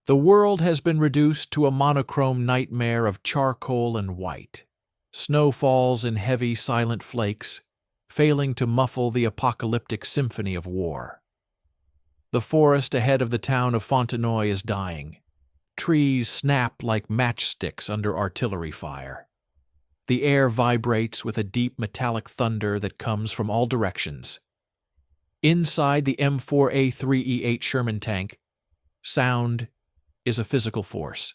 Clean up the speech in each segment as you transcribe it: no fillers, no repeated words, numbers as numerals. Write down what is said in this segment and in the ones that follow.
The world has been reduced to a monochrome nightmare of charcoal and white. Snow falls in heavy, silent flakes, failing to muffle the apocalyptic symphony of war. The forest ahead of the town of Fontenoy is dying. Trees snap like matchsticks under artillery fire. The air vibrates with a deep metallic thunder that comes from all directions. Inside the M4A3E8 Sherman tank, sound is a physical force.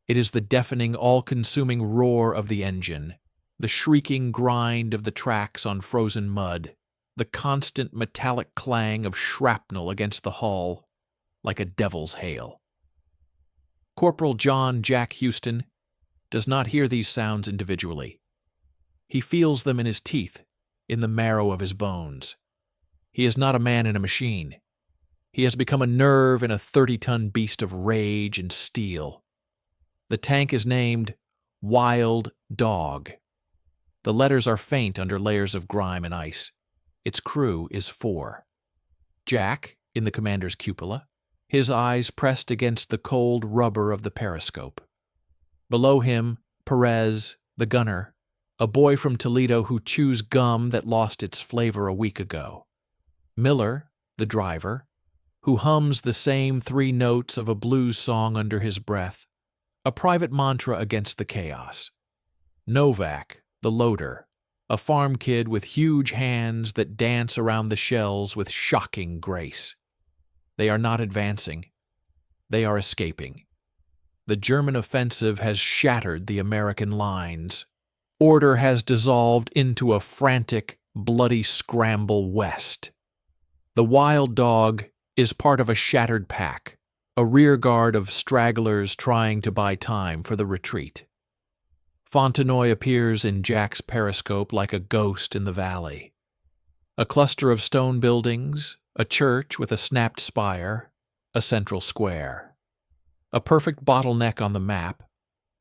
It is the deafening, all-consuming roar of the engine, the shrieking grind of the tracks on frozen mud, the constant metallic clang of shrapnel against the hull, like a devil's hail. Corporal John Jack Houston does not hear these sounds individually. He feels them in his teeth, in the marrow of his bones. He is not a man in a machine. He has become a nerve in a 30-ton beast of rage and steel. The tank is named Wild Dog. The letters are faint under layers of grime and ice. Its crew is 4. Jack, in the commander's cupola, his eyes pressed against the cold rubber of the periscope. Below him, Perez, the gunner, a boy from Toledo who chews gum that lost its flavor a week ago. Miller, the driver, who hums the same 3 notes of a blues song under his breath, a private mantra against the chaos. Novak, the loader, a farm kid with huge hands that dance around the shells with shocking grace. They are not advancing. They are escaping. The German offensive has shattered the American lines. Order has dissolved into a frantic, bloody scramble west. The Wild Dog is part of a shattered pack, a rearguard of stragglers trying to buy time for the retreat. Fontenoy appears in Jack's periscope like a ghost in the valley. A cluster of stone buildings, a church with a snapped spire, a central square. A perfect bottleneck on the map,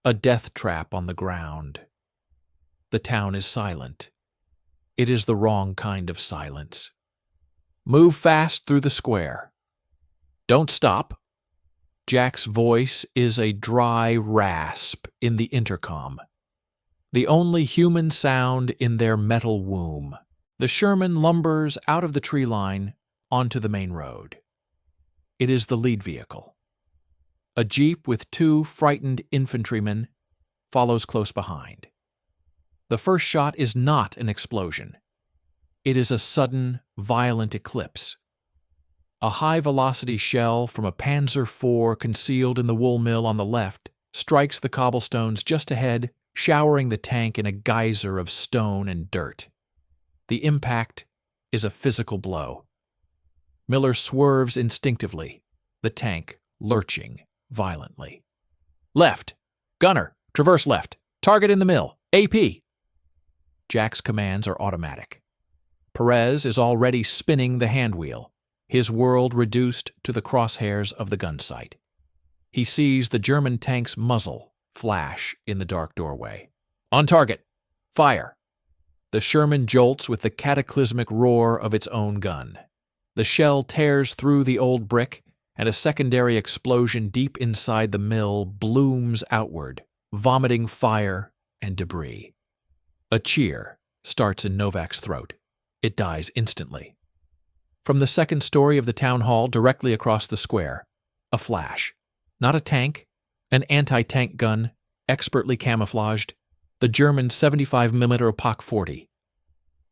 a death trap on the ground. The town is silent. It is the wrong kind of silence. Move fast through the square. Don't stop. Jack's voice is a dry rasp in the intercom, the only human sound in their metal womb. The Sherman lumbers out of the tree line onto the main road. It is the lead vehicle. A jeep with 2 frightened infantrymen follows close behind. The first shot is not an explosion. It is a sudden, violent eclipse. A high-velocity shell from a Panzer IV concealed in the wool mill on the left strikes the cobblestones just ahead, showering the tank in a geyser of stone and dirt. The impact is a physical blow. Miller swerves instinctively, the tank lurching violently. Left! Gunner! Traverse left! Target in the mill! AP! Jack's commands are automatic. Perez is already spinning the handwheel, his world reduced to the crosshairs of the gun sight. He sees the German tank's muzzle flash in the dark doorway. On target! Fire! The Sherman jolts with the cataclysmic roar of its own gun. The shell tears through the old brick, and a secondary explosion deep inside the mill blooms outward, vomiting fire and debris. A cheer starts in Novak's throat. It dies instantly. From the second story of the town hall directly across the square, a flash. Not a tank, an anti-tank gun, expertly camouflaged, the German 75mm Pak 40.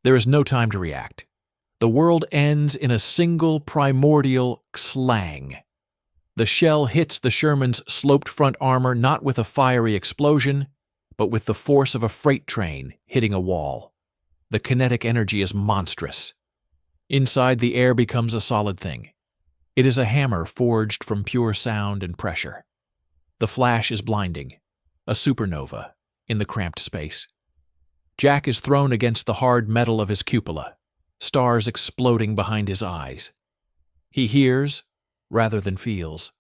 There is no time to react. The world ends in a single primordial clang. The shell hits the Sherman's sloped front armor not with a fiery explosion, but with the force of a freight train hitting a wall. The kinetic energy is monstrous. Inside, the air becomes a solid thing. It is a hammer forged from pure sound and pressure. The flash is blinding, a supernova in the cramped space. Jack is thrown against the hard metal of his cupola, stars exploding behind his eyes. He hears, rather than feels,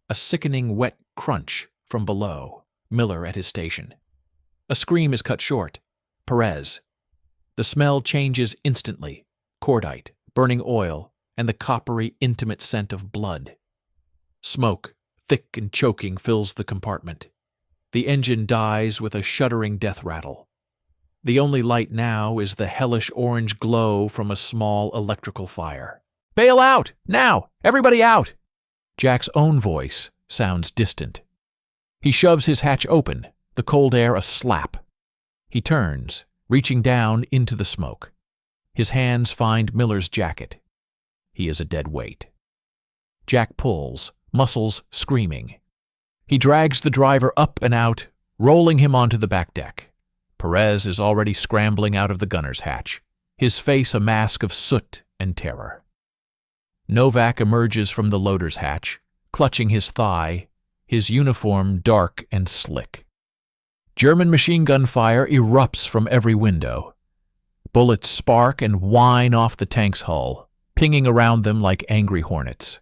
a sickening wet crunch from below, Miller at his station. A scream is cut short. Perez. The smell changes instantly. Cordite, burning oil, and the coppery, intimate scent of blood. Smoke thick and choking, fills the compartment. The engine dies with a shuddering death rattle. The only light now is the hellish orange glow from a small electrical fire. "Bail out! Now! Everybody out!" Jack's own voice sounds distant. He shoves his hatch open, the cold air a slap. He turns, reaching down into the smoke. His hands find Miller's jacket. He is a dead weight. Jack pulls, muscles screaming. He drags the driver up and out, rolling him onto the back deck. Perez is already scrambling out of the gunner's hatch, his face a mask of soot and terror. Novak emerges from the loader's hatch, clutching his thigh, his uniform dark and slick. German machine gun fire erupts from every window. Bullets spark and whine off the tank's hull, pinging around them like angry hornets.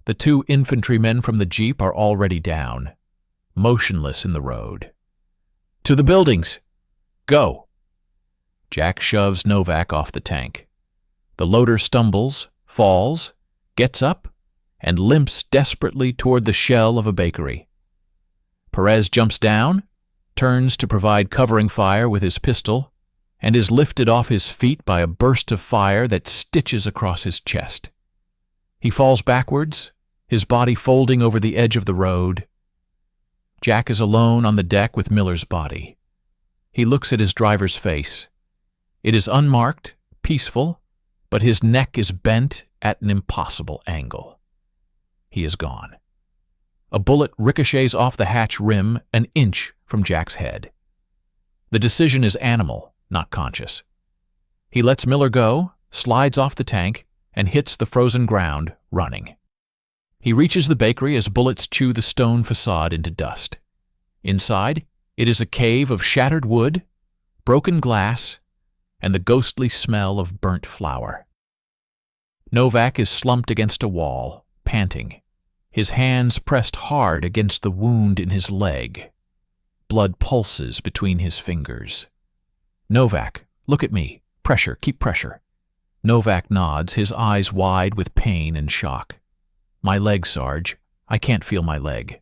The 2 infantrymen from the jeep are already down, motionless in the road. "To the buildings! Go!" Jack shoves Novak off the tank. The loader stumbles, falls, gets up, and limps desperately toward the shell of a bakery. Perez jumps down, turns to provide covering fire with his pistol, and is lifted off his feet by a burst of fire that stitches across his chest. He falls backwards, his body folding over the edge of the road. Jack is alone on the deck with Miller's body. He looks at his driver's face. It is unmarked, peaceful, but his neck is bent at an impossible angle. He is gone. A bullet ricochets off the hatch rim an inch from Jack's head. The decision is animal, not conscious. He lets Miller go, slides off the tank, and hits the frozen ground, running. He reaches the bakery as bullets chew the stone facade into dust. Inside, it is a cave of shattered wood, broken glass, and the ghostly smell of burnt flour. Novak is slumped against a wall, panting, his hands pressed hard against the wound in his leg. Blood pulses between his fingers. "Novak, look at me. Pressure, keep pressure." Novak nods, his eyes wide with pain and shock. "My leg, Sarge. I can't feel my leg."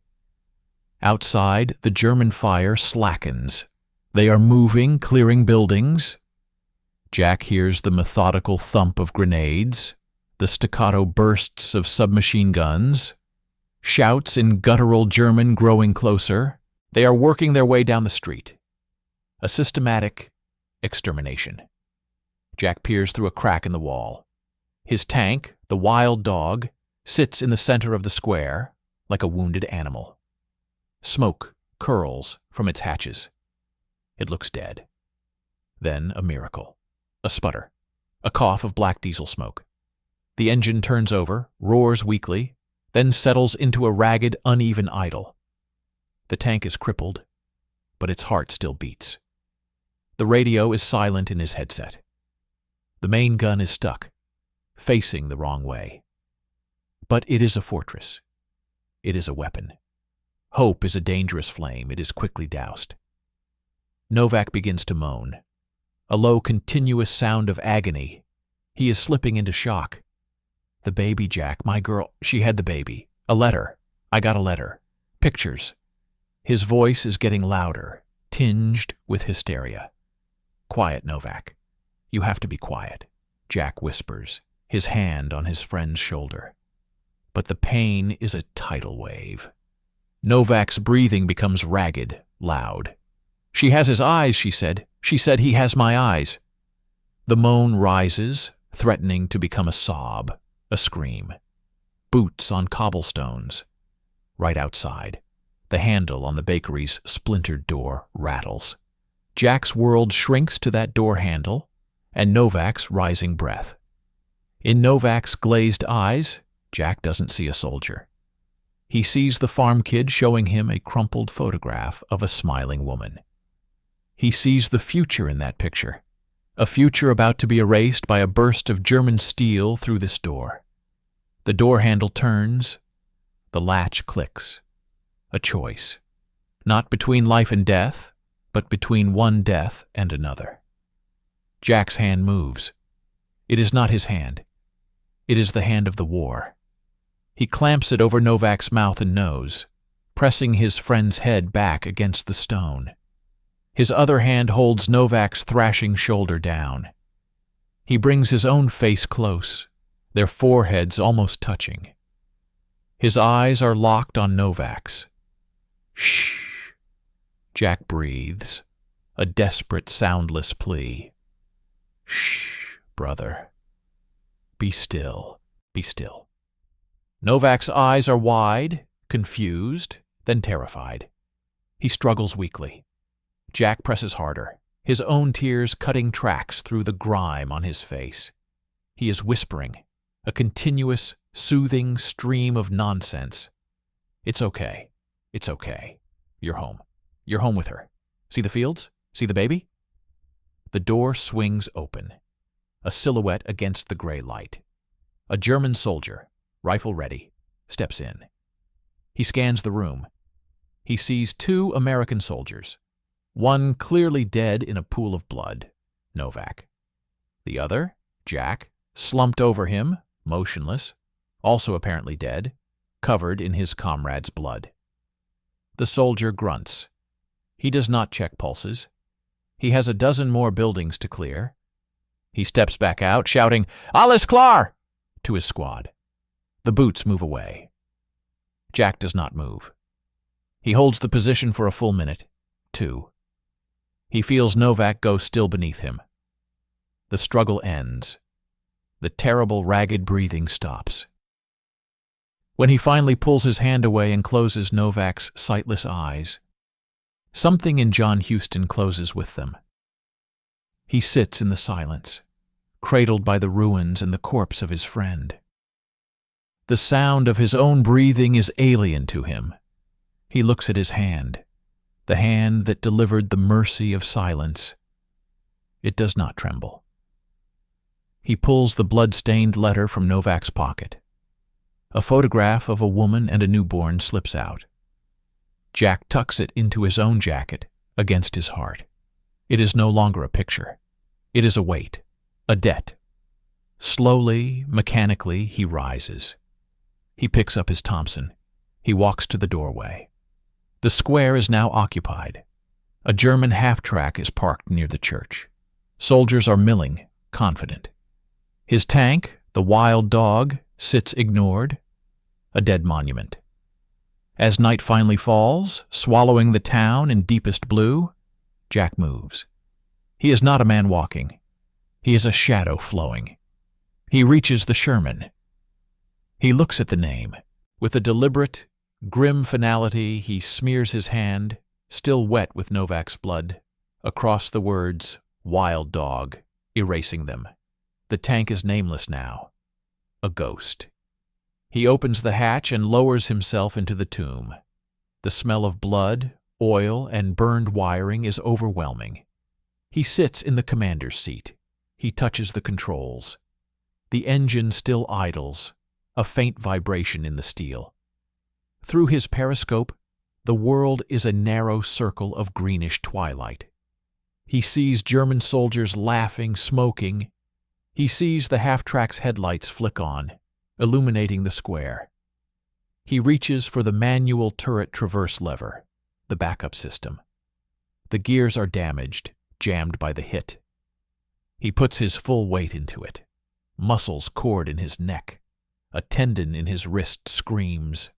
Outside, the German fire slackens. They are moving, clearing buildings. Jack hears the methodical thump of grenades, the staccato bursts of submachine guns, shouts in guttural German growing closer. They are working their way down the street. A systematic extermination. Jack peers through a crack in the wall. His tank, the wild dog, sits in the center of the square, like a wounded animal. Smoke curls from its hatches. It looks dead. Then a miracle. A sputter. A cough of black diesel smoke. The engine turns over, roars weakly, then settles into a ragged, uneven idle. The tank is crippled, but its heart still beats. The radio is silent in his headset. The main gun is stuck, facing the wrong way. But it is a fortress. It is a weapon. Hope is a dangerous flame. It is quickly doused. Novak begins to moan. A low, continuous sound of agony. He is slipping into shock. "The baby, Jack, my girl, she had the baby. A letter. I got a letter. Pictures." His voice is getting louder, tinged with hysteria. "Quiet, Novak. You have to be quiet," Jack whispers, his hand on his friend's shoulder. But the pain is a tidal wave. Novak's breathing becomes ragged, loud. "She has his eyes," she said. "She said he has my eyes." The moan rises, threatening to become a sob, a scream. Boots on cobblestones. Right outside, the handle on the bakery's splintered door rattles. Jack's world shrinks to that door handle, and Novak's rising breath. In Novak's glazed eyes, Jack doesn't see a soldier. He sees the farm kid showing him a crumpled photograph of a smiling woman. He sees the future in that picture, a future about to be erased by a burst of German steel through this door. The door handle turns, the latch clicks. A choice, not between life and death, but between one death and another. Jack's hand moves. It is not his hand. It is the hand of the war. He clamps it over Novak's mouth and nose, pressing his friend's head back against the stone. His other hand holds Novak's thrashing shoulder down. He brings his own face close, their foreheads almost touching. His eyes are locked on Novak's. Shh. Jack breathes, a desperate, soundless plea. Shh, brother. Be still, be still. Novak's eyes are wide, confused, then terrified. He struggles weakly. Jack presses harder, his own tears cutting tracks through the grime on his face. He is whispering, a continuous, soothing stream of nonsense. It's okay. It's okay. You're home. You're home with her. See the fields? See the baby? The door swings open, a silhouette against the gray light. A German soldier, rifle ready, steps in. He scans the room. He sees 2 American soldiers, one clearly dead in a pool of blood, Novak. The other, Jack, slumped over him, motionless, also apparently dead, covered in his comrade's blood. The soldier grunts. He does not check pulses. He has a dozen more buildings to clear. He steps back out, shouting, "Alles klar!" to his squad. The boots move away. Jack does not move. He holds the position for a full minute, 2. He feels Novak go still beneath him. The struggle ends. The terrible, ragged breathing stops. When he finally pulls his hand away and closes Novak's sightless eyes, something in John Huston closes with them. He sits in the silence, cradled by the ruins and the corpse of his friend. The sound of his own breathing is alien to him. He looks at his hand, the hand that delivered the mercy of silence. It does not tremble. He pulls the blood-stained letter from Novak's pocket. A photograph of a woman and a newborn slips out. Jack tucks it into his own jacket, against his heart. It is no longer a picture. It is a weight, a debt. Slowly, mechanically, he rises. He picks up his Thompson. He walks to the doorway. The square is now occupied. A German half-track is parked near the church. Soldiers are milling, confident. His tank, the Wild Dog, sits ignored, a dead monument. As night finally falls, swallowing the town in deepest blue, Jack moves. He is not a man walking. He is a shadow flowing. He reaches the Sherman. He looks at the name. With a deliberate, grim finality, he smears his hand, still wet with Novak's blood, across the words, Wild Dog, erasing them. The tank is nameless now. A ghost. He opens the hatch and lowers himself into the tomb. The smell of blood, oil, and burned wiring is overwhelming. He sits in the commander's seat. He touches the controls. The engine still idles, a faint vibration in the steel. Through his periscope, the world is a narrow circle of greenish twilight. He sees German soldiers laughing, smoking. He sees the half-track's headlights flick on, illuminating the square. He reaches for the manual turret traverse lever, the backup system. The gears are damaged, jammed by the hit. He puts his full weight into it. Muscles cord in his neck. A tendon in his wrist screams.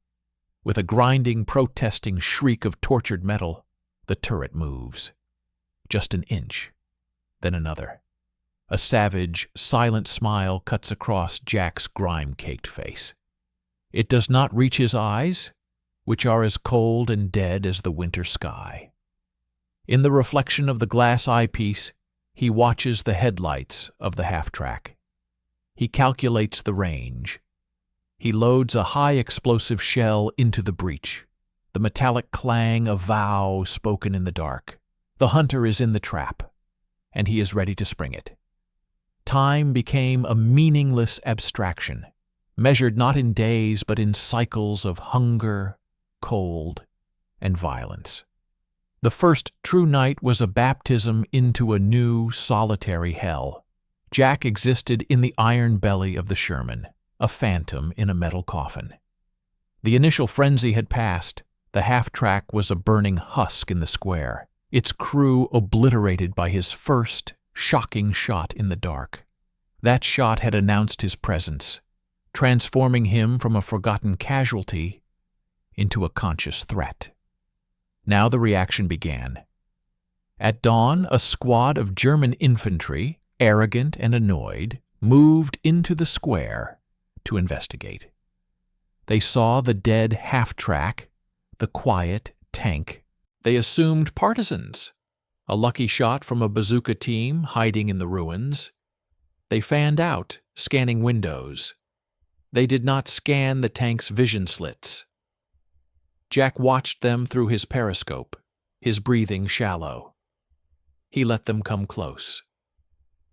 With a grinding, protesting shriek of tortured metal, the turret moves. Just an inch, then another. A savage, silent smile cuts across Jack's grime-caked face. It does not reach his eyes, which are as cold and dead as the winter sky. In the reflection of the glass eyepiece, he watches the headlights of the half-track. He calculates the range. He loads a high-explosive shell into the breech, the metallic clang a vow spoken in the dark. The hunter is in the trap, and he is ready to spring it. Time became a meaningless abstraction, measured not in days but in cycles of hunger, cold, and violence. The first true night was a baptism into a new, solitary hell. Jack existed in the iron belly of the Sherman, a phantom in a metal coffin. The initial frenzy had passed. The half-track was a burning husk in the square, its crew obliterated by his first, shocking shot in the dark. That shot had announced his presence, transforming him from a forgotten casualty into a conscious threat. Now the reaction began. At dawn, a squad of German infantry, arrogant and annoyed, moved into the square to investigate. They saw the dead half-track, the quiet tank. They assumed partisans, a lucky shot from a bazooka team hiding in the ruins. They fanned out, scanning windows. They did not scan the tank's vision slits. Jack watched them through his periscope, his breathing shallow. He let them come close.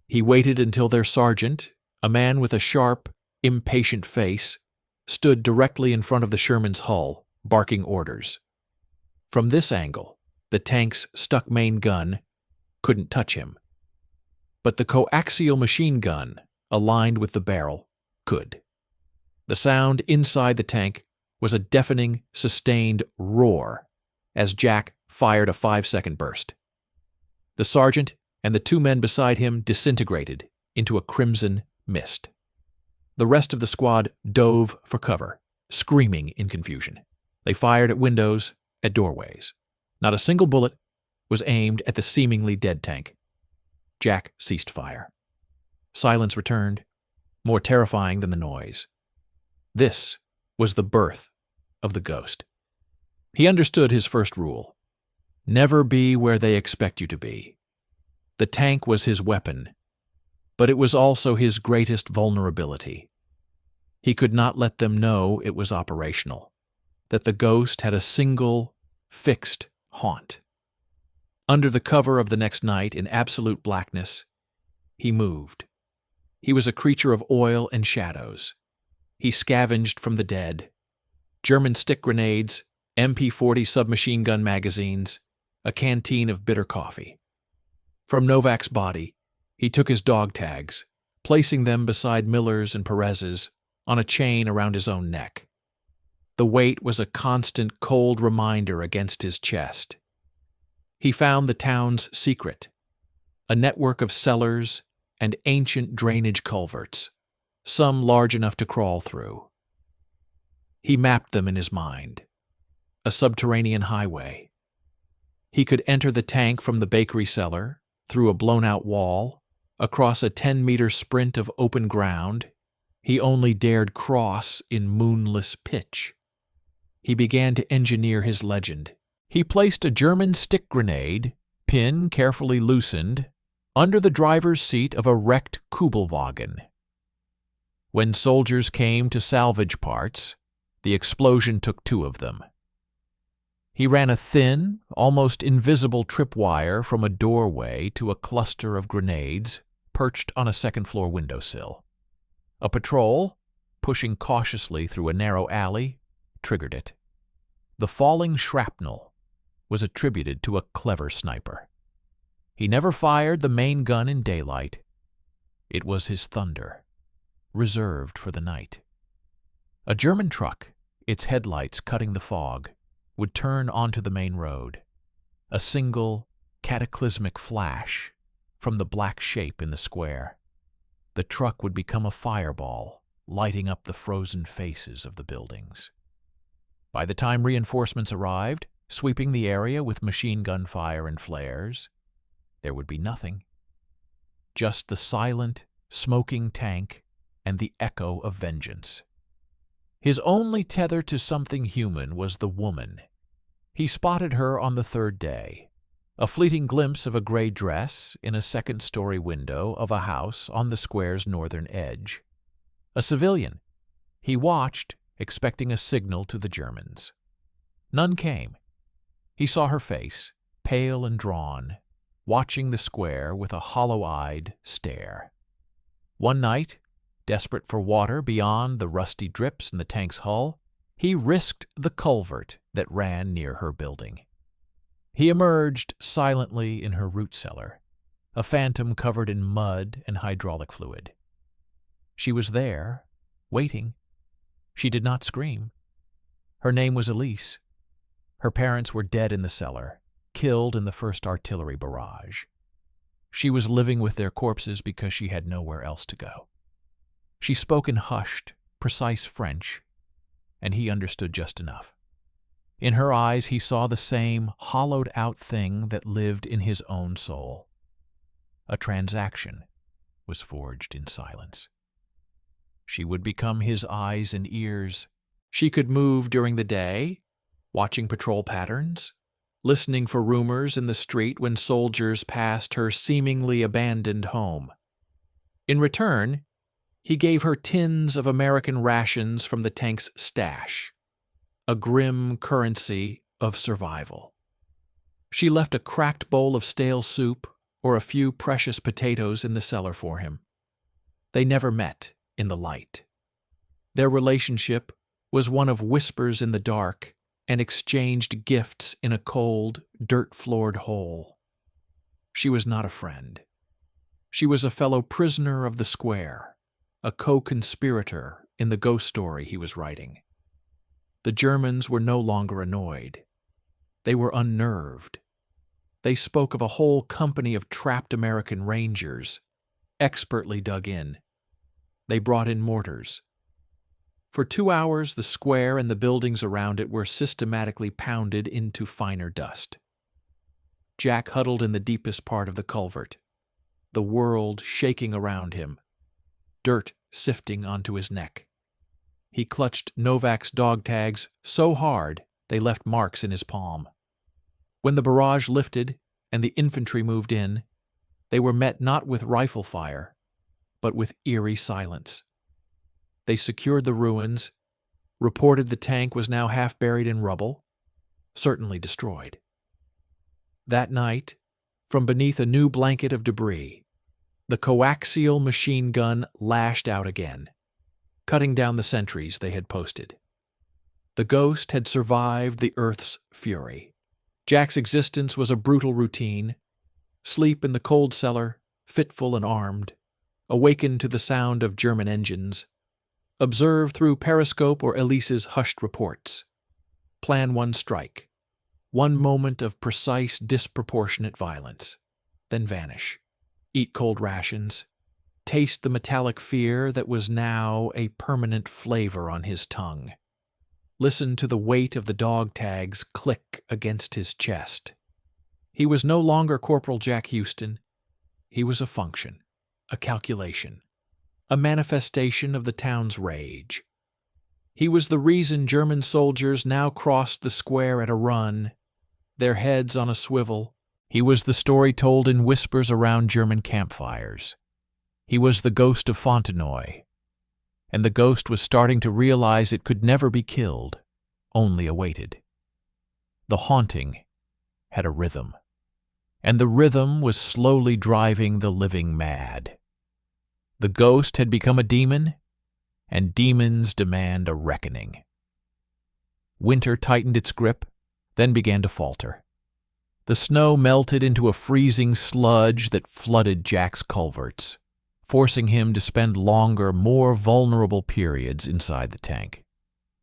He waited until their sergeant, a man with a sharp, impatient face, stood directly in front of the Sherman's hull, barking orders. From this angle, the tank's stuck main gun couldn't touch him. But the coaxial machine gun, aligned with the barrel, could. The sound inside the tank was a deafening, sustained roar as Jack fired a 5-second burst. The sergeant and the 2 men beside him disintegrated into a crimson mist. The rest of the squad dove for cover, screaming in confusion. They fired at windows, at doorways. Not a single bullet was aimed at the seemingly dead tank. Jack ceased fire. Silence returned, more terrifying than the noise. This was the birth of the ghost. He understood his first rule: never be where they expect you to be. The tank was his weapon, but it was also his greatest vulnerability. He could not let them know it was operational, that the ghost had a single, fixed haunt. Under the cover of the next night, in absolute blackness, he moved. He was a creature of oil and shadows. He scavenged from the dead. German stick grenades, MP-40 submachine gun magazines, a canteen of bitter coffee. From Novak's body, he took his dog tags, placing them beside Miller's and Perez's on a chain around his own neck. The weight was a constant cold reminder against his chest. He found the town's secret, a network of cellars and ancient drainage culverts, some large enough to crawl through. He mapped them in his mind, a subterranean highway. He could enter the tank from the bakery cellar, through a blown-out wall, across a 10-meter sprint of open ground he only dared cross in moonless pitch. He began to engineer his legend. He placed a German stick grenade, pin carefully loosened, under the driver's seat of a wrecked Kubelwagen. When soldiers came to salvage parts, the explosion took 2 of them. He ran a thin, almost invisible tripwire from a doorway to a cluster of grenades perched on a second-floor windowsill. A patrol, pushing cautiously through a narrow alley, triggered it. The falling shrapnel was attributed to a clever sniper. He never fired the main gun in daylight. It was his thunder, reserved for the night. A German truck, its headlights cutting the fog, would turn onto the main road. A single, cataclysmic flash from the black shape in the square. The truck would become a fireball, lighting up the frozen faces of the buildings. By the time reinforcements arrived, sweeping the area with machine gun fire and flares, there would be nothing. Just the silent, smoking tank and the echo of vengeance. His only tether to something human was the woman. He spotted her on the 3rd day, a fleeting glimpse of a gray dress in a second-story window of a house on the square's northern edge. A civilian. He watched, expecting a signal to the Germans. None came. He saw her face, pale and drawn, watching the square with a hollow-eyed stare. One night, desperate for water beyond the rusty drips in the tank's hull, he risked the culvert that ran near her building. He emerged silently in her root cellar, a phantom covered in mud and hydraulic fluid. She was there, waiting. She did not scream. Her name was Elise. Her parents were dead in the cellar, killed in the first artillery barrage. She was living with their corpses because she had nowhere else to go. She spoke in hushed, precise French, and he understood just enough. In her eyes he saw the same hollowed-out thing that lived in his own soul. A transaction was forged in silence. She would become his eyes and ears. She could move during the day, watching patrol patterns, listening for rumors in the street when soldiers passed her seemingly abandoned home. In return, he gave her tins of American rations from the tank's stash, a grim currency of survival. She left a cracked bowl of stale soup or a few precious potatoes in the cellar for him. They never met in the light. Their relationship was one of whispers in the dark and exchanged gifts in a cold, dirt-floored hole. She was not a friend. She was a fellow prisoner of the square, a co-conspirator in the ghost story he was writing. The Germans were no longer annoyed. They were unnerved. They spoke of a whole company of trapped American Rangers, expertly dug in. They brought in mortars. For 2 hours, the square and the buildings around it were systematically pounded into finer dust. Jack huddled in the deepest part of the culvert, the world shaking around him, dirt sifting onto his neck. He clutched Novak's dog tags so hard they left marks in his palm. When the barrage lifted and the infantry moved in, they were met not with rifle fire, but with eerie silence. They secured the ruins, reported the tank was now half buried in rubble, certainly destroyed. That night, from beneath a new blanket of debris, the coaxial machine gun lashed out again, cutting down the sentries they had posted. The ghost had survived the Earth's fury. Jack's existence was a brutal routine: sleep in the cold cellar, fitful and armed, awaken to the sound of German engines, observe through periscope or Elise's hushed reports, plan one strike, one moment of precise, disproportionate violence, then vanish, eat cold rations, taste the metallic fear that was now a permanent flavor on his tongue, listen to the weight of the dog tags click against his chest. He was no longer Corporal Jack Houston. He was a function, a calculation, a manifestation of the town's rage. He was the reason German soldiers now crossed the square at a run, their heads on a swivel. He was the story told in whispers around German campfires. He was the ghost of Fontenoy, and the ghost was starting to realize it could never be killed, only awaited. The haunting had a rhythm, and the rhythm was slowly driving the living mad. The ghost had become a demon, and demons demand a reckoning. Winter tightened its grip, then began to falter. The snow melted into a freezing sludge that flooded Jack's culverts, forcing him to spend longer, more vulnerable periods inside the tank.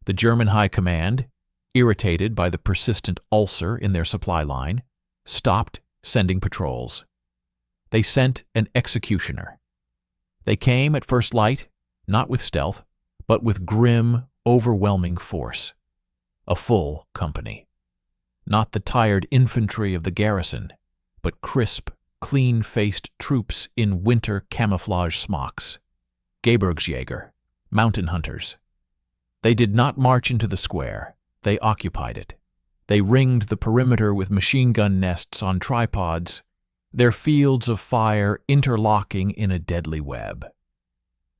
The German High Command, irritated by the persistent ulcer in their supply line, stopped sending patrols. They sent an executioner. They came at first light, not with stealth, but with grim, overwhelming force. A full company. Not the tired infantry of the garrison, but crisp, clean-faced troops in winter camouflage smocks. Gebirgsjäger, mountain hunters. They did not march into the square. They occupied it. They ringed the perimeter with machine gun nests on tripods, their fields of fire interlocking in a deadly web.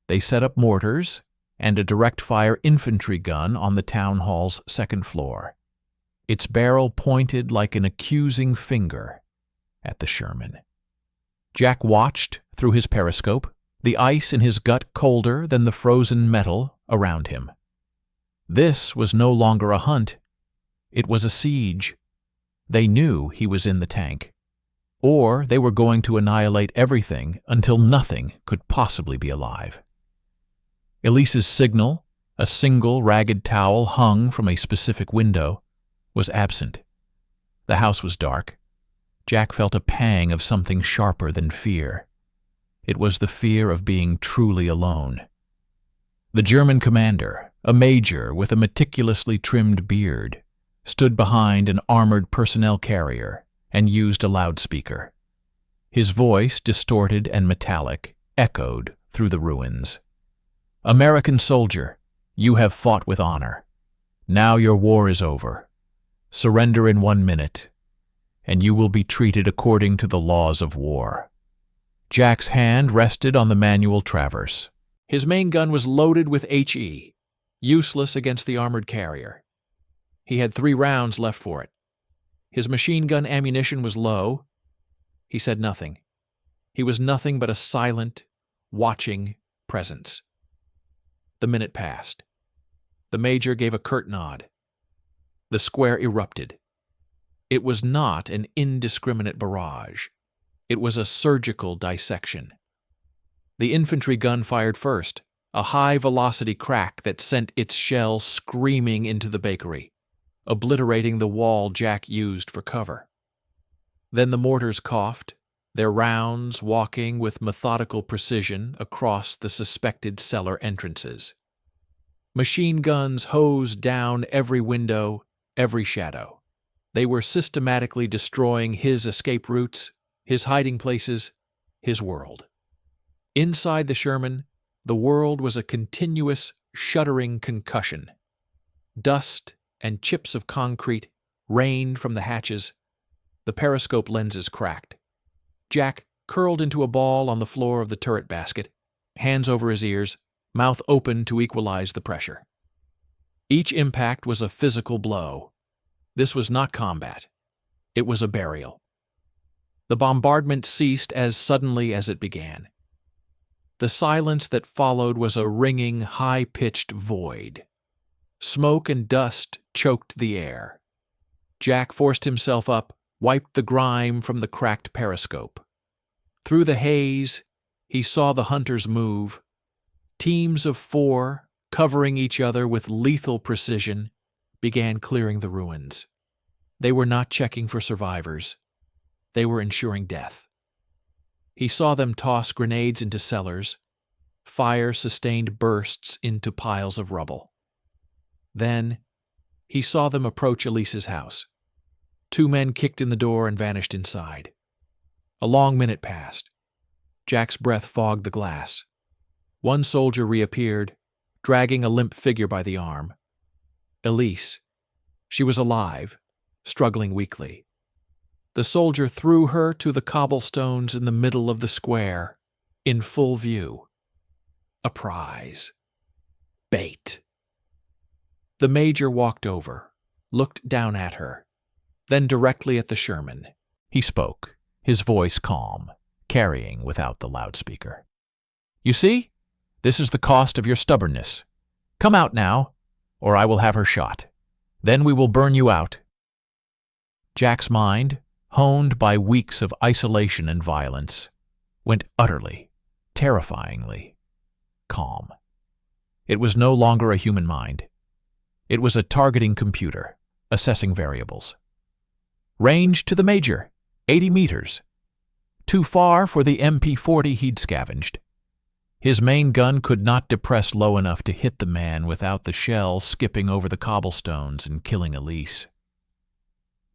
They set up mortars and a direct-fire infantry gun on the town hall's second floor, its barrel pointed like an accusing finger at the Sherman. Jack watched through his periscope, the ice in his gut colder than the frozen metal around him. This was no longer a hunt. It was a siege. They knew he was in the tank, or they were going to annihilate everything until nothing could possibly be alive. Elise's signal, A single ragged towel hung from a specific window was absent. The house was dark. Jack felt a pang of something sharper than fear. It was the fear of being truly alone. The German commander, a major with a meticulously trimmed beard, stood behind an armored personnel carrier and used a loudspeaker. His voice, distorted and metallic, echoed through the ruins. "American soldier, you have fought with honor. Now your war is over. Surrender in 1 minute, and you will be treated according to the laws of war." Jack's hand rested on the manual traverse. His main gun was loaded with HE, useless against the armored carrier. He had 3 rounds left for it. His machine gun ammunition was low. He said nothing. He was nothing but a silent, watching presence. The minute passed. The major gave a curt nod. The square erupted. It was not an indiscriminate barrage. It was a surgical dissection. The infantry gun fired first, a high-velocity crack that sent its shell screaming into the bakery, obliterating the wall Jack used for cover. Then the mortars coughed, their rounds walking with methodical precision across the suspected cellar entrances. Machine guns hosed down every window, every shadow. They were systematically destroying his escape routes, his hiding places, his world. Inside the Sherman, the world was a continuous, shuddering concussion. Dust and chips of concrete rained from the hatches. The periscope lenses cracked. Jack curled into a ball on the floor of the turret basket, hands over his ears, mouth open to equalize the pressure. Each impact was a physical blow. This was not combat. It was a burial. The bombardment ceased as suddenly as it began. The silence that followed was a ringing, high-pitched void. Smoke and dust choked the air. Jack forced himself up, wiped the grime from the cracked periscope. Through the haze, he saw the hunters move. Teams of 4, covering each other with lethal precision, began clearing the ruins. They were not checking for survivors. They were ensuring death. He saw them toss grenades into cellars, fire-sustained bursts into piles of rubble. Then, he saw them approach Elise's house. 2 men kicked in the door and vanished inside. A long minute passed. Jack's breath fogged the glass. 1 soldier reappeared, dragging a limp figure by the arm. Elise. She was alive, struggling weakly. The soldier threw her to the cobblestones in the middle of the square, in full view. A prize. Bait. The major walked over, looked down at her, then directly at the Sherman. He spoke, his voice calm, carrying without the loudspeaker. "You see? This is the cost of your stubbornness. Come out now, or I will have her shot. Then we will burn you out." Jack's mind, honed by weeks of isolation and violence, went utterly, terrifyingly calm. It was no longer a human mind. It was a targeting computer, assessing variables. Range to the major, 80 meters. Too far for the MP-40 he'd scavenged. His main gun could not depress low enough to hit the man without the shell skipping over the cobblestones and killing Elise.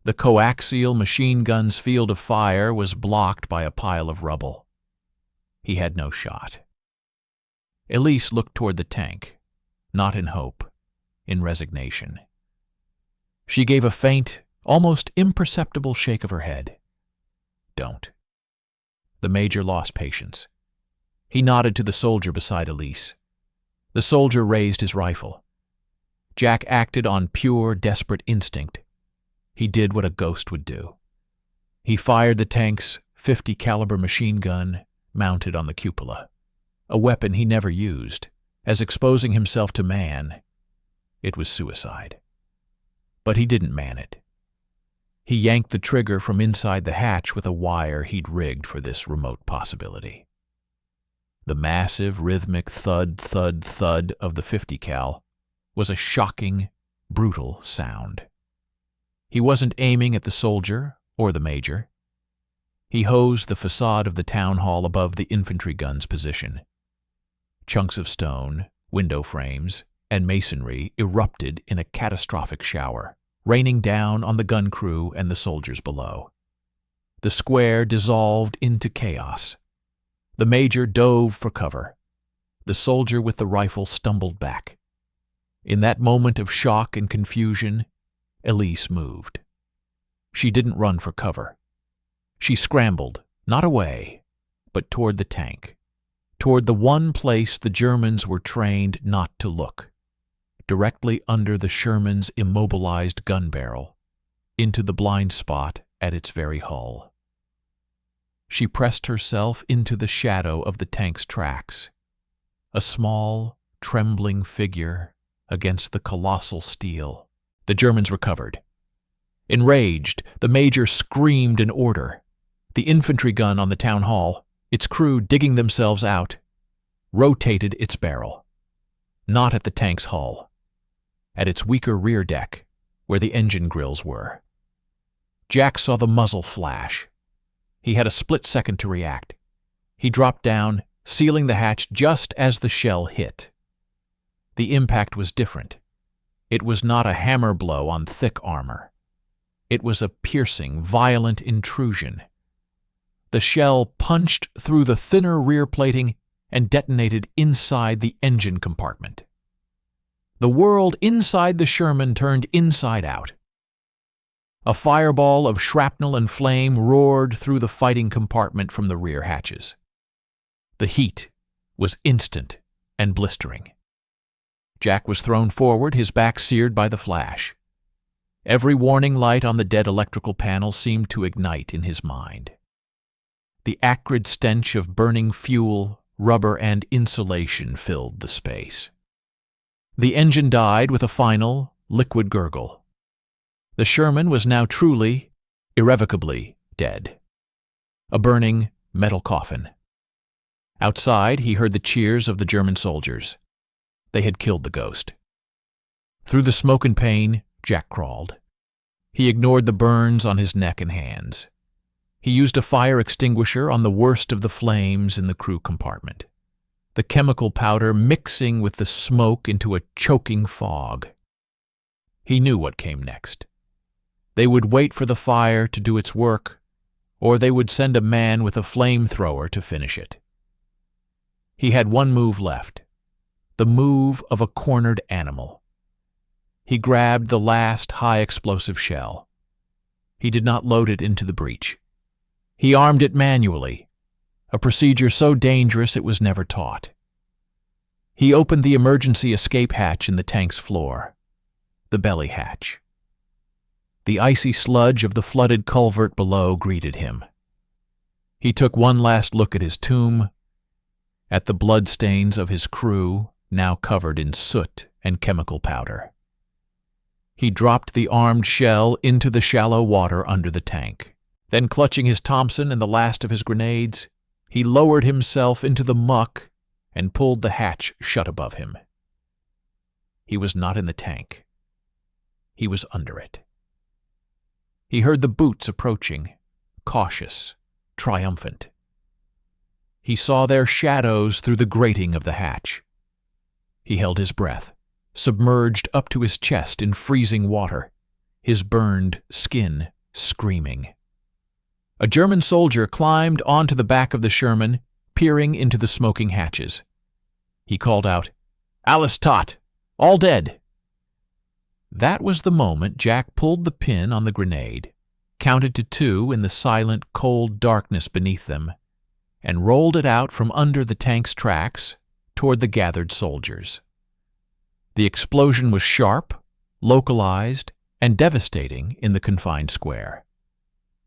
The coaxial machine gun's field of fire was blocked by a pile of rubble. He had no shot. Elise looked toward the tank, not in hope, in resignation. She gave a faint, almost imperceptible shake of her head. "Don't." The major lost patience. He nodded to the soldier beside Elise. The soldier raised his rifle. Jack acted on pure, desperate instinct. He did what a ghost would do. He fired the tank's .50 caliber machine gun mounted on the cupola, a weapon he never used, as exposing himself to man. It was suicide. But he didn't man it. He yanked the trigger from inside the hatch with a wire he'd rigged for this remote possibility. The massive, rhythmic thud, thud, thud of the .50 cal was a shocking, brutal sound. He wasn't aiming at the soldier or the major. He hosed the facade of the town hall above the infantry gun's position. Chunks of stone, window frames, and masonry erupted in a catastrophic shower, raining down on the gun crew and the soldiers below. The square dissolved into chaos. The major dove for cover. The soldier with the rifle stumbled back. In that moment of shock and confusion, Elise moved. She didn't run for cover. She scrambled, not away, but toward the tank, toward the one place the Germans were trained not to look, directly under the Sherman's immobilized gun barrel, into the blind spot at its very hull. She pressed herself into the shadow of the tank's tracks, a small, trembling figure against the colossal steel. The Germans recovered. Enraged, the major screamed an order. The infantry gun on the town hall, its crew digging themselves out, rotated its barrel. Not at the tank's hull. At its weaker rear deck, where the engine grills were. Jack saw the muzzle flash. He had a split second to react. He dropped down, sealing the hatch just as the shell hit. The impact was different. It was not a hammer blow on thick armor. It was a piercing, violent intrusion. The shell punched through the thinner rear plating and detonated inside the engine compartment. The world inside the Sherman turned inside out. A fireball of shrapnel and flame roared through the fighting compartment from the rear hatches. The heat was instant and blistering. Jack was thrown forward, his back seared by the flash. Every warning light on the dead electrical panel seemed to ignite in his mind. The acrid stench of burning fuel, rubber, and insulation filled the space. The engine died with a final, liquid gurgle. The Sherman was now truly, irrevocably dead. A burning, metal coffin. Outside, he heard the cheers of the German soldiers. They had killed the ghost. Through the smoke and pain, Jack crawled. He ignored the burns on his neck and hands. He used a fire extinguisher on the worst of the flames in the crew compartment, the chemical powder mixing with the smoke into a choking fog. He knew what came next. They would wait for the fire to do its work, or they would send a man with a flamethrower to finish it. He had one move left, the move of a cornered animal. He grabbed the last high-explosive shell. He did not load it into the breech. He armed it manually, a procedure so dangerous it was never taught. He opened the emergency escape hatch in the tank's floor, the belly hatch. The icy sludge of the flooded culvert below greeted him. He took one last look at his tomb, at the bloodstains of his crew, now covered in soot and chemical powder. He dropped the armed shell into the shallow water under the tank. Then, clutching his Thompson and the last of his grenades, he lowered himself into the muck and pulled the hatch shut above him. He was not in the tank. He was under it. He heard the boots approaching, cautious, triumphant. He saw their shadows through the grating of the hatch. He held his breath, submerged up to his chest in freezing water, his burned skin screaming. A German soldier climbed onto the back of the Sherman, peering into the smoking hatches. He called out, "Alles tot! All dead!" That was the moment Jack pulled the pin on the grenade, counted to 2 in the silent, cold darkness beneath them, and rolled it out from under the tank's tracks toward the gathered soldiers. The explosion was sharp, localized, and devastating in the confined square.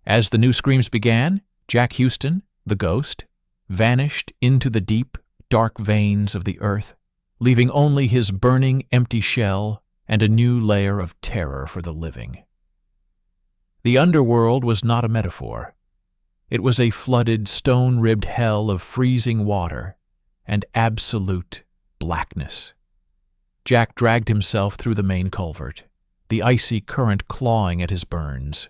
As the new screams began, Jack Houston, the ghost, vanished into the deep, dark veins of the earth, leaving only his burning, empty shell and a new layer of terror for the living. The underworld was not a metaphor. It was a flooded, stone-ribbed hell of freezing water and absolute blackness. Jack dragged himself through the main culvert, the icy current clawing at his burns.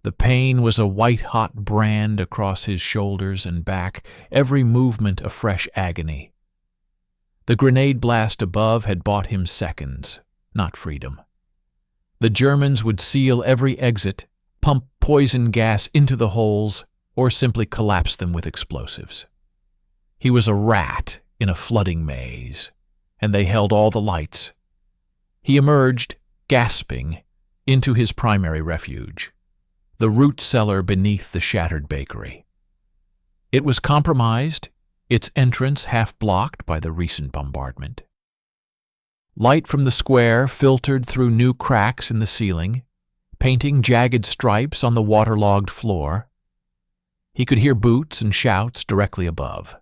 The pain was a white-hot brand across his shoulders and back, every movement a fresh agony. The grenade blast above had bought him seconds, not freedom. The Germans would seal every exit, pump poison gas into the holes, or simply collapse them with explosives. He was a rat in a flooding maze, and they held all the lights. He emerged, gasping, into his primary refuge, the root cellar beneath the shattered bakery. It was compromised, its entrance half blocked by the recent bombardment. Light from the square filtered through new cracks in the ceiling, painting jagged stripes on the waterlogged floor. He could hear boots and shouts directly above.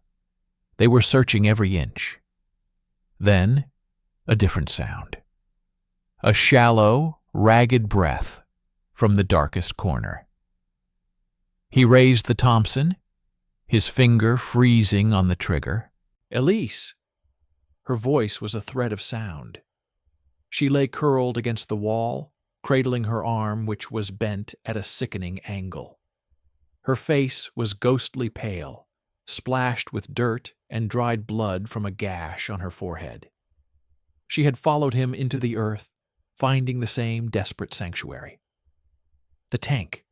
They were searching every inch. Then, a different sound. A shallow, ragged breath from the darkest corner. He raised the Thompson, his finger freezing on the trigger. "Elise!" Her voice was a thread of sound. She lay curled against the wall, cradling her arm, which was bent at a sickening angle. Her face was ghostly pale, splashed with dirt and dried blood from a gash on her forehead. She had followed him into the earth, finding the same desperate sanctuary. "The tank,"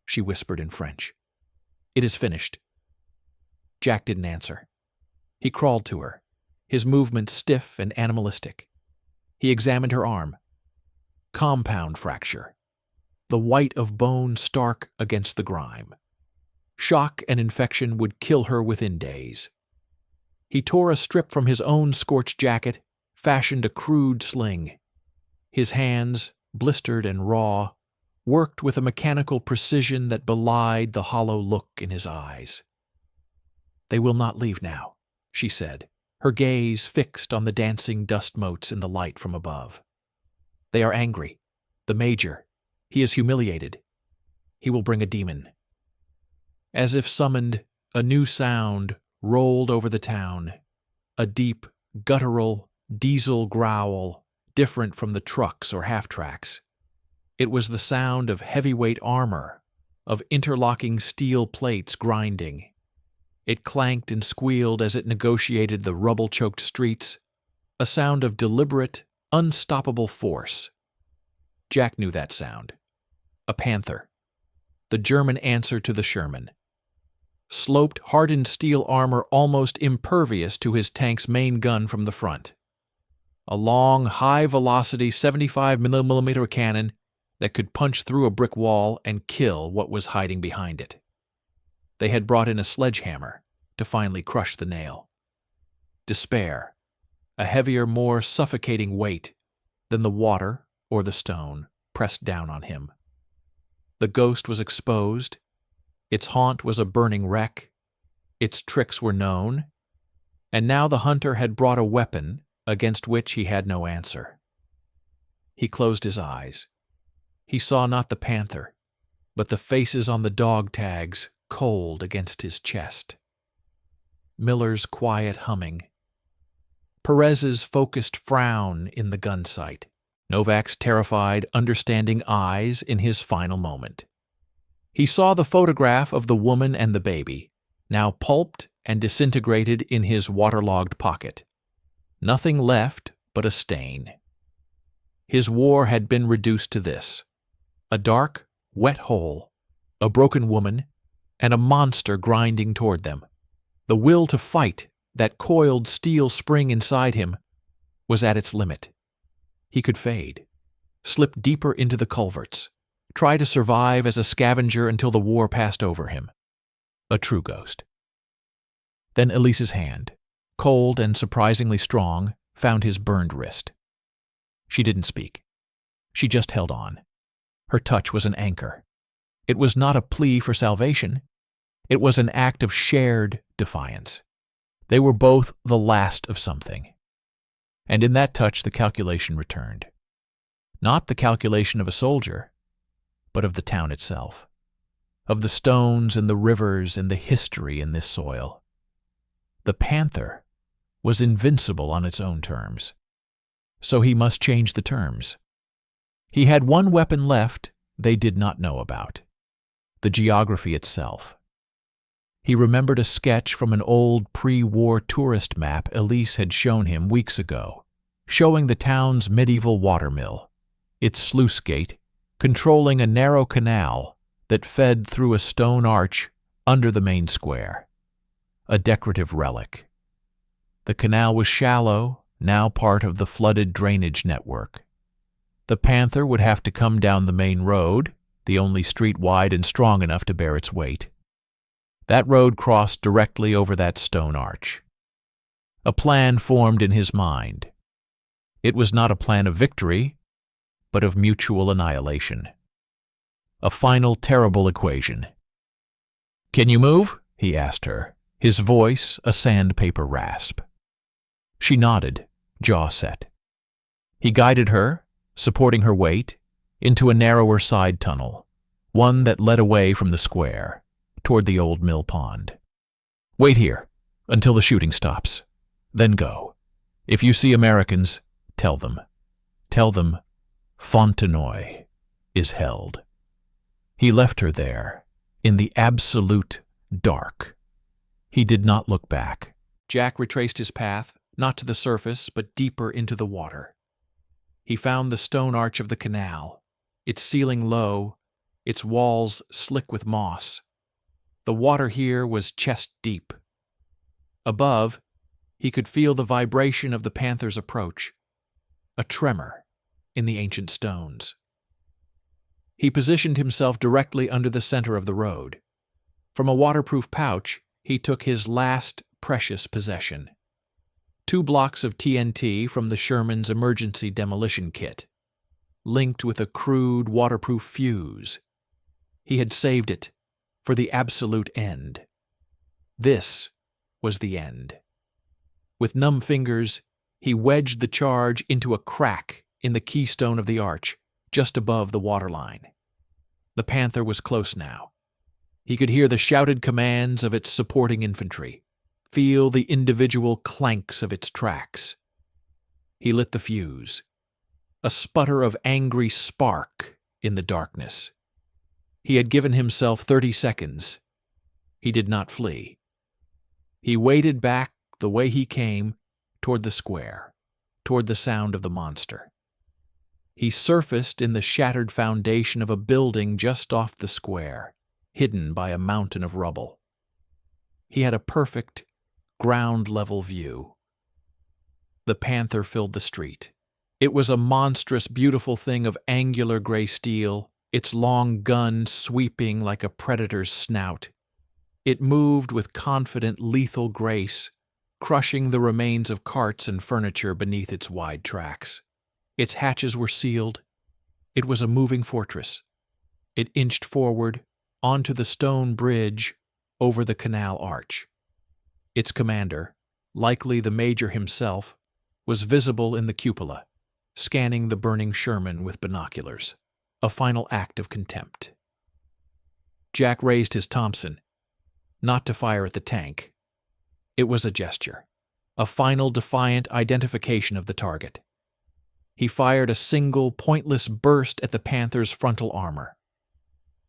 she whispered in French. "It is finished." Jack didn't answer. He crawled to her, his movements stiff and animalistic. He examined her arm. Compound fracture. The white of bone stark against the grime. Shock and infection would kill her within days. He tore a strip from his own scorched jacket, fashioned a crude sling. His hands, blistered and raw, worked with a mechanical precision that belied the hollow look in his eyes. "They will not leave now," she said, her gaze fixed on the dancing dust motes in the light from above. "They are angry. The Major. He is humiliated. He will bring a demon." As if summoned, a new sound rolled over the town, a deep, guttural, diesel growl, different from the trucks or half-tracks. It was the sound of heavyweight armor, of interlocking steel plates grinding. It clanked and squealed as it negotiated the rubble-choked streets, a sound of deliberate, unstoppable force. Jack knew that sound. A Panther. The German answer to the Sherman. Sloped, hardened steel armor almost impervious to his tank's main gun from the front. A long, high-velocity 75mm cannon that could punch through a brick wall and kill what was hiding behind it. They had brought in a sledgehammer to finally crush the nail. Despair, a heavier, more suffocating weight than the water or the stone, pressed down on him. The ghost was exposed. Its haunt was a burning wreck. Its tricks were known. And now the hunter had brought a weapon against which he had no answer. He closed his eyes. He saw not the panther, but the faces on the dog tags cold against his chest. Miller's quiet humming. Perez's focused frown in the gun sight. Novak's terrified, understanding eyes in his final moment. He saw the photograph of the woman and the baby, now pulped and disintegrated in his waterlogged pocket. Nothing left but a stain. His war had been reduced to this: a dark, wet hole, a broken woman, and a monster grinding toward them. The will to fight, that coiled steel spring inside him, was at its limit. He could fade, slip deeper into the culverts, try to survive as a scavenger until the war passed over him. A true ghost. Then Elise's hand, cold and surprisingly strong, found his burned wrist. She didn't speak. She just held on. Her touch was an anchor. It was not a plea for salvation. It was an act of shared defiance. They were both the last of something. And in that touch the calculation returned. Not the calculation of a soldier, but of the town itself, of the stones and the rivers and the history in this soil. The panther was invincible on its own terms. so he must change the terms. He had one weapon left they did not know about: the geography itself. He remembered a sketch from an old pre-war tourist map Elise had shown him weeks ago, showing the town's medieval watermill, its sluice gate controlling a narrow canal that fed through a stone arch under the main square, a decorative relic. The canal was shallow, now part of the flooded drainage network. The Panther would have to come down the main road, the only street wide and strong enough to bear its weight. That road crossed directly over that stone arch. A plan formed in his mind. It was not a plan of victory, but of mutual annihilation. A final terrible equation. "Can you move?" he asked her, his voice a sandpaper rasp. She nodded, jaw set. He guided her, supporting her weight, into a narrower side tunnel, one that led away from the square, toward the old mill pond. "Wait here, until the shooting stops. Then go. If you see Americans, tell them. Tell them Fontenoy is held." He left her there, in the absolute dark. He did not look back. Jack retraced his path, not to the surface, but deeper into the water. He found the stone arch of the canal, its ceiling low, its walls slick with moss. The water here was chest deep. Above, he could feel the vibration of the Panther's approach, a tremor in the ancient stones. He positioned himself directly under the center of the road. From a waterproof pouch, he took his last precious possession: 2 blocks of TNT from the Sherman's emergency demolition kit, linked with a crude waterproof fuse. He had saved it for the absolute end. This was the end. With numb fingers, he wedged the charge into a crack in the keystone of the arch, just above the waterline. The Panther was close now. He could hear the shouted commands of its supporting infantry, feel the individual clanks of its tracks. He lit the fuse. A sputter of angry spark in the darkness. He had given himself 30 seconds. He did not flee. He waded back the way he came, toward the square, toward the sound of the monster. He surfaced in the shattered foundation of a building just off the square, hidden by a mountain of rubble. He had a perfect, ground-level view. The Panther filled the street. It was a monstrous, beautiful thing of angular gray steel, its long gun sweeping like a predator's snout. It moved with confident, lethal grace, crushing the remains of carts and furniture beneath its wide tracks. Its hatches were sealed. It was a moving fortress. It inched forward, onto the stone bridge over the canal arch. Its commander, likely the major himself, was visible in the cupola, scanning the burning Sherman with binoculars, a final act of contempt. Jack raised his Thompson, not to fire at the tank. It was a gesture, a final defiant identification of the target. He fired a single, pointless burst at the Panther's frontal armor.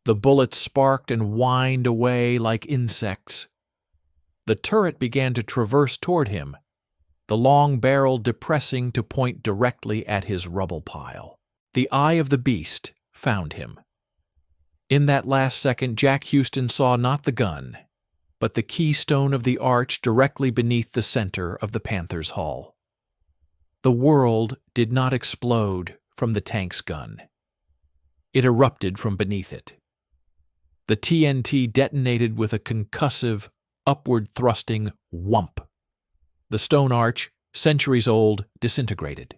The bullets sparked and whined away like insects. The turret began to traverse toward him, the long barrel depressing to point directly at his rubble pile. The eye of the beast found him. In that last second, Jack Houston saw not the gun, but the keystone of the arch directly beneath the center of the Panther's hull. The world did not explode from the tank's gun. It erupted from beneath it. The TNT detonated with a concussive, upward-thrusting whump. The stone arch, centuries old, disintegrated.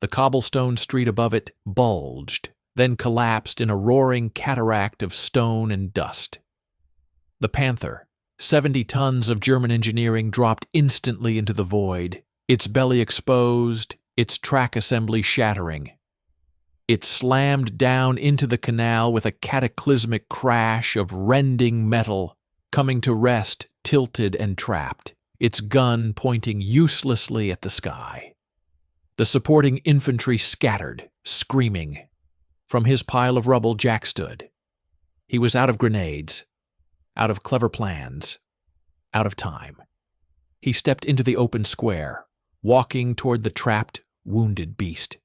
The cobblestone street above it bulged, then collapsed in a roaring cataract of stone and dust. The Panther, 70 tons of German engineering, dropped instantly into the void, its belly exposed, its track assembly shattering. It slammed down into the canal with a cataclysmic crash of rending metal, coming to rest tilted and trapped, its gun pointing uselessly at the sky. The supporting infantry scattered, screaming. From his pile of rubble, Jack stood. He was out of grenades, out of clever plans, out of time. He stepped into the open square, walking toward the trapped, wounded beast.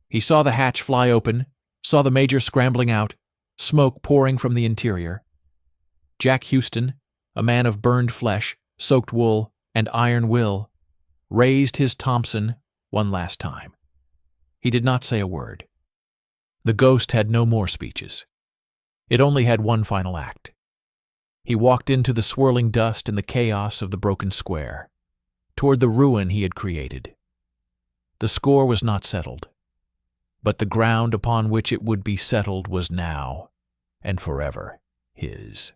He saw the hatch fly open, saw the major scrambling out, smoke pouring from the interior. Jack Houston, a man of burned flesh, soaked wool, and iron will, raised his Thompson one last time. He did not say a word. The ghost had no more speeches. It only had one final act. He walked into the swirling dust and the chaos of the broken square, toward the ruin he had created. The score was not settled, but the ground upon which it would be settled was now, and forever, his.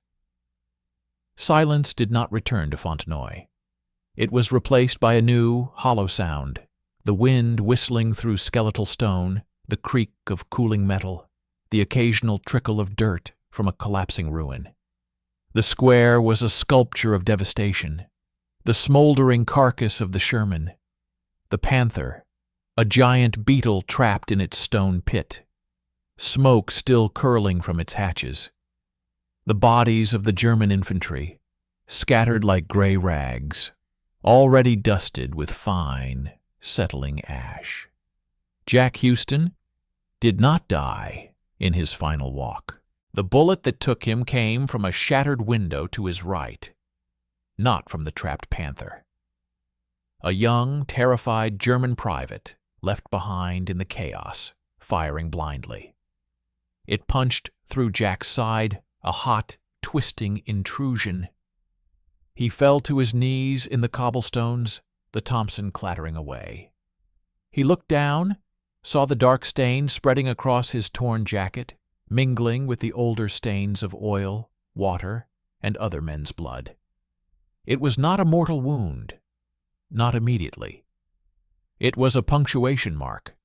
Silence did not return to Fontenoy. It was replaced by a new, hollow sound, the wind whistling through skeletal stone, the creak of cooling metal, the occasional trickle of dirt from a collapsing ruin. The square was a sculpture of devastation, the smoldering carcass of the Sherman, the panther, a giant beetle trapped in its stone pit, smoke still curling from its hatches, the bodies of the German infantry, scattered like gray rags, already dusted with fine, settling ash. Jack Houston did not die in his final walk. The bullet that took him came from a shattered window to his right, not from the trapped panther. A young, terrified German private left behind in the chaos, firing blindly. It punched through Jack's side, a hot, twisting intrusion. He fell to his knees in the cobblestones, the Thompson clattering away. He looked down, saw the dark stain spreading across his torn jacket, mingling with the older stains of oil, water, and other men's blood. It was not a mortal wound, not immediately. It was a punctuation mark,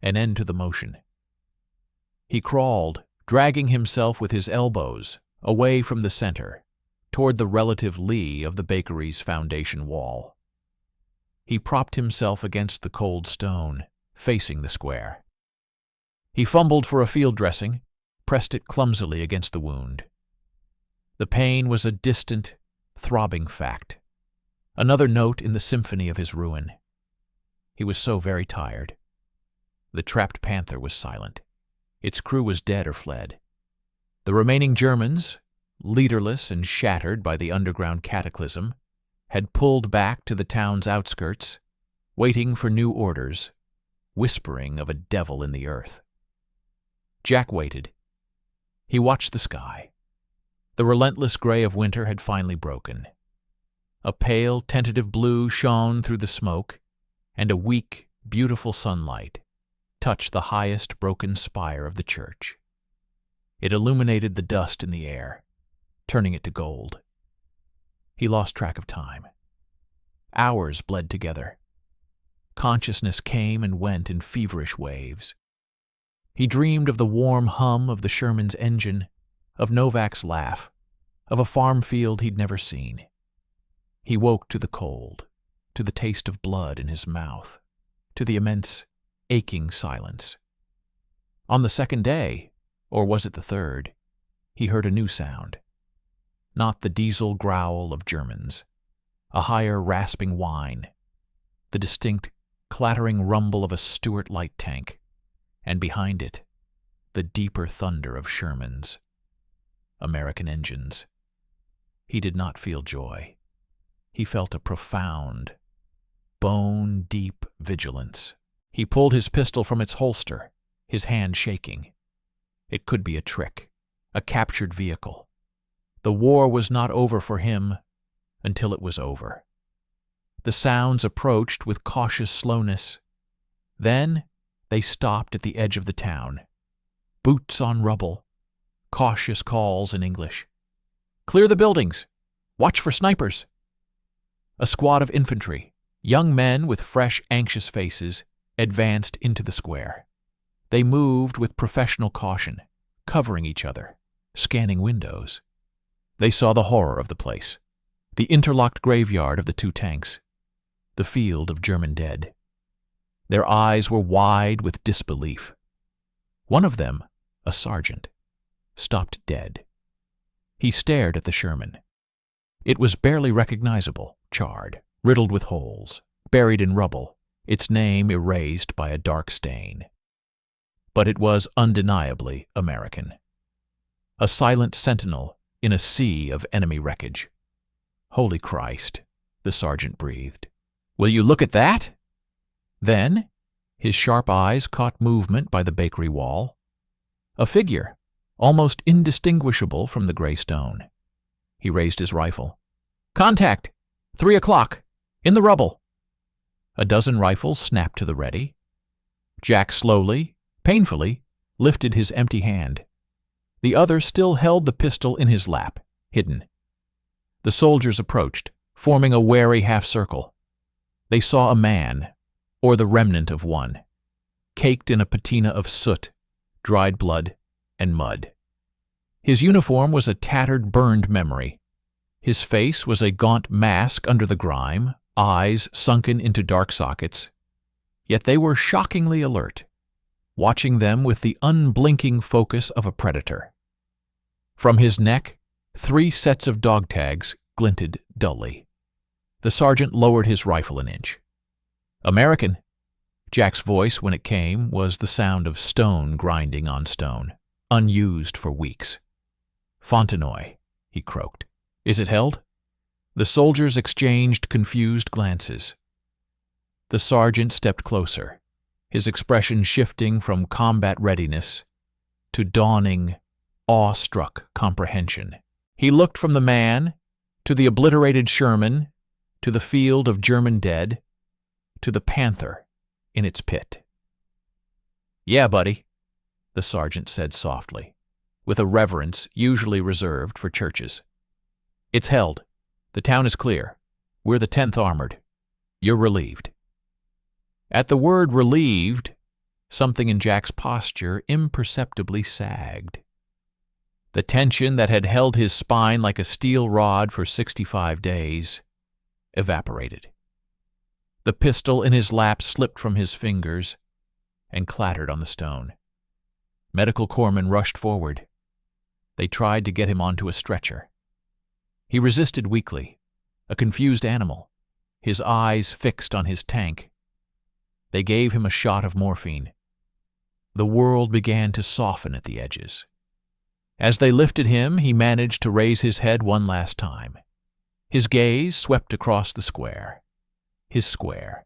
an end to the motion. He crawled, dragging himself with his elbows, away from the center, toward the relative lee of the bakery's foundation wall. He propped himself against the cold stone, facing the square. He fumbled for a field dressing, pressed it clumsily against the wound. The pain was a distant, throbbing fact, another note in the symphony of his ruin. He was so very tired. The trapped panther was silent. Its crew was dead or fled. The remaining Germans, leaderless and shattered by the underground cataclysm, had pulled back to the town's outskirts, waiting for new orders, whispering of a devil in the earth. Jack waited. He watched the sky. The relentless gray of winter had finally broken. A pale, tentative blue shone through the smoke, and a weak, beautiful sunlight touched the highest broken spire of the church. It illuminated the dust in the air, turning it to gold. He lost track of time. Hours bled together. Consciousness came and went in feverish waves. He dreamed of the warm hum of the Sherman's engine, of Novak's laugh, of a farm field he'd never seen. He woke to the cold, to the taste of blood in his mouth, to the immense, aching silence. On the second day, or was it the third, he heard a new sound. Not the diesel growl of Germans, a higher rasping whine, the distinct, clattering rumble of a Stuart light tank, and behind it, the deeper thunder of Shermans, American engines. He did not feel joy. He felt a profound, bone-deep vigilance. He pulled his pistol from its holster, his hand shaking. It could be a trick, a captured vehicle. The war was not over for him until it was over. The sounds approached with cautious slowness. Then they stopped at the edge of the town. Boots on rubble, cautious calls in English. "Clear the buildings! Watch for snipers!" A squad of infantry, young men with fresh, anxious faces, advanced into the square. They moved with professional caution, covering each other, scanning windows. They saw the horror of the place, the interlocked graveyard of the two tanks, the field of German dead. Their eyes were wide with disbelief. One of them, a sergeant, stopped dead. He stared at the Sherman. It was barely recognizable, charred, riddled with holes, buried in rubble, its name erased by a dark stain. But it was undeniably American. A silent sentinel in a sea of enemy wreckage. "Holy Christ," the sergeant breathed. "Will you look at that?" Then, his sharp eyes caught movement by the bakery wall. A figure, almost indistinguishable from the gray stone. He raised his rifle. "Contact! 3 o'clock! In the rubble!" A dozen rifles snapped to the ready. Jack slowly, painfully, lifted his empty hand. The other still held the pistol in his lap, hidden. The soldiers approached, forming a wary half-circle. They saw a man, or the remnant of one, caked in a patina of soot, dried blood, and mud. His uniform was a tattered, burned memory. His face was a gaunt mask under the grime, eyes sunken into dark sockets. Yet they were shockingly alert, watching them with the unblinking focus of a predator. From his neck, 3 sets of dog tags glinted dully. The sergeant lowered his rifle an inch. "American." Jack's voice, when it came, was the sound of stone grinding on stone, unused for weeks. "Fontenoy," he croaked. "Is it held?" The soldiers exchanged confused glances. The sergeant stepped closer, his expression shifting from combat readiness to dawning, awe-struck comprehension. He looked from the man to the obliterated Sherman, to the field of German dead, to the panther in its pit. "Yeah, buddy," the sergeant said softly, with a reverence usually reserved for churches. "It's held. The town is clear. We're the 10th Armored. You're relieved." At the word relieved, something in Jack's posture imperceptibly sagged. The tension that had held his spine like a steel rod for 65 days evaporated. The pistol in his lap slipped from his fingers and clattered on the stone. Medical corpsmen rushed forward. They tried to get him onto a stretcher. He resisted weakly, a confused animal, his eyes fixed on his tank. They gave him a shot of morphine. The world began to soften at the edges. As they lifted him, he managed to raise his head one last time. His gaze swept across the square. His square.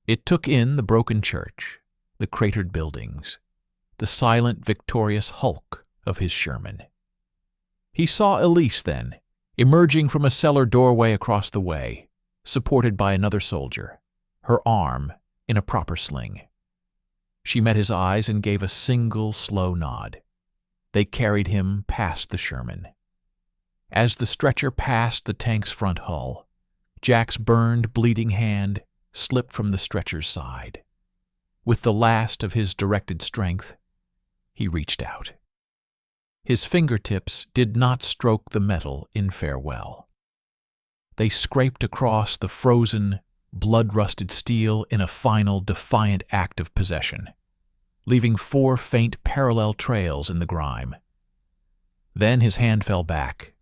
It took in the broken church, the cratered buildings, the silent, victorious hulk of his Sherman. He saw Elise then, emerging from a cellar doorway across the way, supported by another soldier, her arm in a proper sling. She met his eyes and gave a single slow nod. They carried him past the Sherman. As the stretcher passed the tank's front hull, Jack's burned, bleeding hand slipped from the stretcher's side. With the last of his directed strength, he reached out. His fingertips did not stroke the metal in farewell. They scraped across the frozen, blood-rusted steel in a final, defiant act of possession, leaving 4 faint parallel trails in the grime. Then his hand fell back,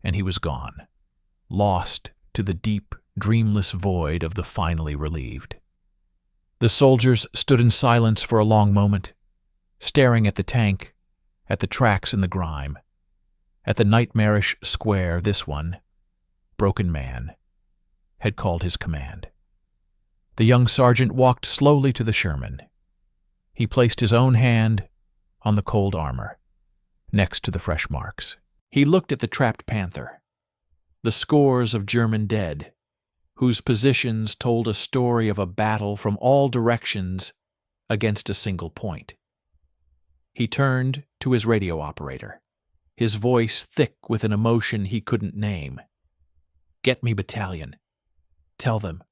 and he was gone, lost to the deep, dreamless void of the finally relieved. The soldiers stood in silence for a long moment, staring at the tank, at the tracks in the grime, at the nightmarish square this one, broken man, had called his command. The young sergeant walked slowly to the Sherman. He placed his own hand on the cold armor, next to the fresh marks. He looked at the trapped panther, the scores of German dead, whose positions told a story of a battle from all directions against a single point. He turned to his radio operator, his voice thick with an emotion he couldn't name. "Get me battalion. Tell them,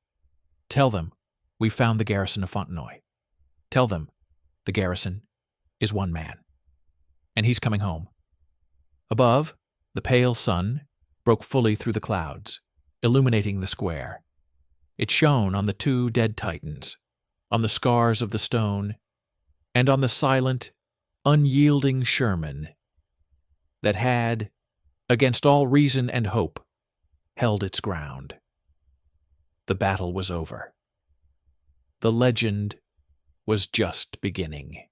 we found the garrison of Fontenoy. Tell them the garrison is 1 man, and he's coming home." Above, the pale sun broke fully through the clouds, illuminating the square. It shone on the 2 dead Titans, on the scars of the stone, and on the silent, unyielding Sherman that had, against all reason and hope, held its ground. The battle was over. The legend was just beginning.